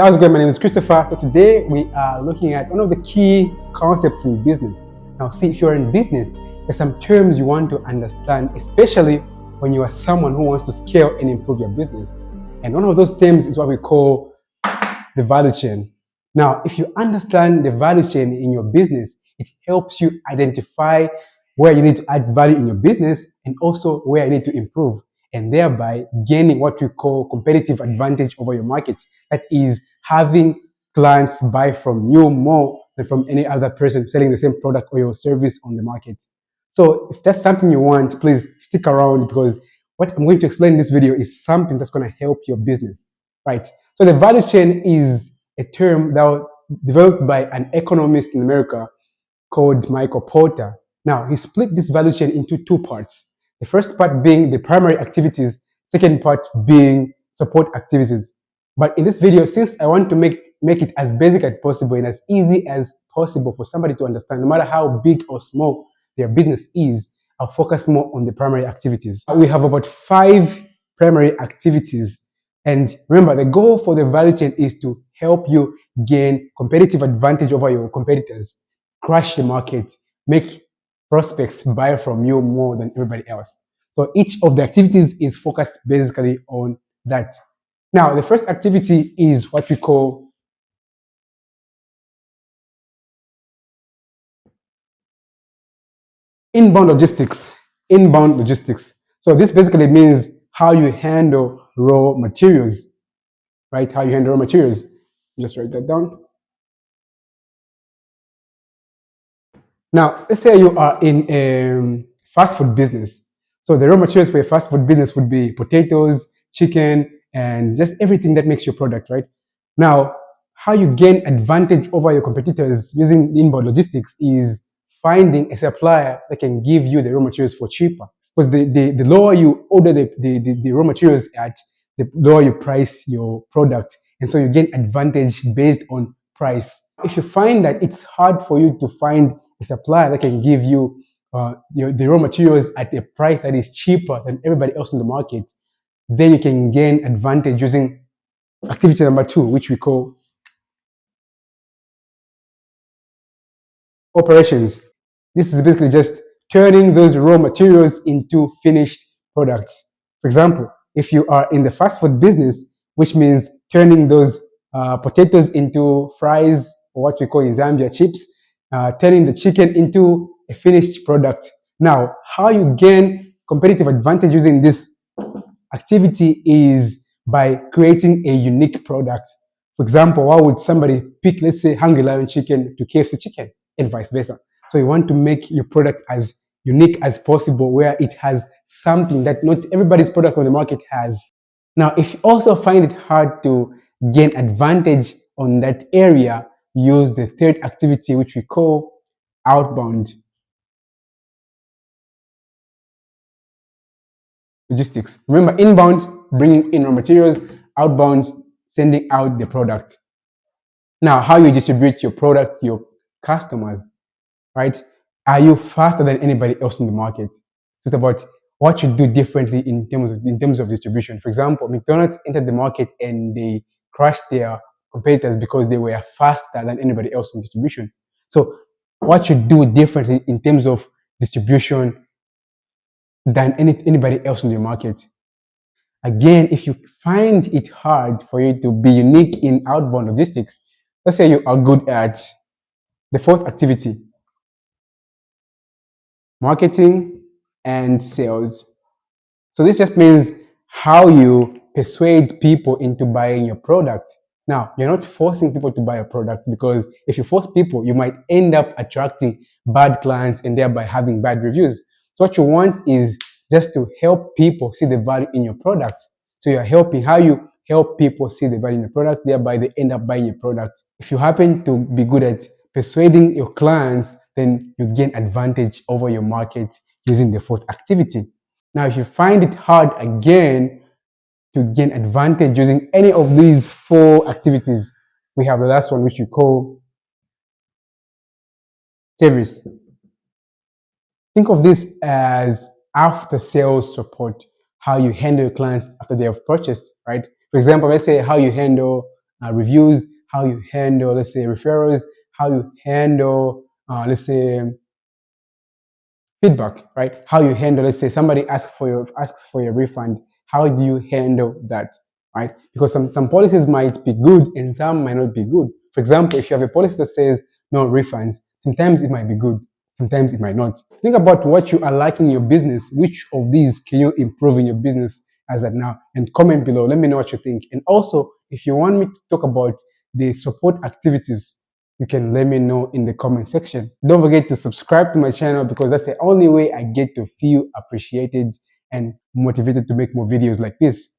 How's it going? My name is Christopher. So today we are looking at one of the key concepts in business. Now, see, if you're in business, there's some terms you want to understand, especially when you are someone who wants to scale and improve your business. And one of those terms is what we call the value chain. Now, if you understand the value chain in your business, it helps you identify where you need to add value in your business and also where you need to improve, and thereby gaining what we call competitive advantage over your market. That is having clients buy from you more than from any other person selling the same product or your service on the market. So if that's something you want, please stick around, because what I'm going to explain in this video is something that's going to help your business, right? So the value chain is a term that was developed by an economist in America called Michael Porter. Now, he split this value chain into two parts. The first part being the primary activities, second part being support activities. But in this video, since I want to make it as basic as possible and as easy as possible for somebody to understand, no matter how big or small their business is, I'll focus more on the primary activities. We have about 5 primary activities. And remember, the goal for the value chain is to help you gain competitive advantage over your competitors, crush the market, make prospects buy from you more than everybody else. So each of the activities is focused basically on that. Now, the first activity is what we call inbound logistics. Inbound logistics. So this basically means how you handle raw materials, right? How you handle raw materials. Just write that down. Now, let's say you are in a fast food business. So the raw materials for a fast food business would be potatoes, chicken, and just everything that makes your product, right? Now, how you gain advantage over your competitors using inbound logistics is finding a supplier that can give you the raw materials for cheaper. Because the lower you order the raw materials at, the lower you price your product. And so you gain advantage based on price. If you find that it's hard for you to find a supplier that can give you the raw materials at a price that is cheaper than everybody else in the market, then you can gain advantage using activity number 2, which we call operations. This is basically just turning those raw materials into finished products. For example, if you are in the fast food business, which means turning those potatoes into fries, or what we call in Zambia chips, turning the chicken into a finished product. Now, how you gain competitive advantage using this activity is by creating a unique product. For example, why would somebody pick, let's say, Hungry Lion chicken to KFC chicken, and vice versa? So you want to make your product as unique as possible, where it has something that not everybody's product on the market has. Now, if you also find it hard to gain advantage on that area, use the third activity, which we call outbound logistics. Remember, inbound, bringing in raw materials; outbound, sending out the product. Now, how you distribute your product to your customers, right? Are you faster than anybody else in the market? So it's about what you do differently in terms of distribution. For example, McDonald's entered the market and they crushed their competitors because they were faster than anybody else in distribution. So what you do differently in terms of distribution than anybody else in the market. Again, if you find it hard for you to be unique in outbound logistics, let's say you are good at the fourth activity, marketing and sales. So this just means how you persuade people into buying your product. Now, you're not forcing people to buy a product, because if you force people, you might end up attracting bad clients and thereby having bad reviews. So what you want is just to help people see the value in your products. So you're helping how you help people see the value in your product, thereby they end up buying your product. If you happen to be good at persuading your clients, then you gain advantage over your market using the fourth activity. Now, if you find it hard again to gain advantage using any of these 4 activities, we have the last one, which we call service. Think of this as after sales support, how you handle your clients after they have purchased, right? For example, let's say how you handle reviews, how you handle, let's say, referrals, how you handle, let's say, feedback, right? How you handle, let's say somebody asks for your refund. How do you handle that, right? Because some policies might be good and some might not be good. For example, if you have a policy that says no refunds, sometimes it might be good, sometimes it might not. Think about what you are liking in your business. Which of these can you improve in your business as of now? And comment below. Let me know what you think. And also, if you want me to talk about the support activities, you can let me know in the comment section. Don't forget to subscribe to my channel because that's the only way I get to feel appreciated and motivated to make more videos like this.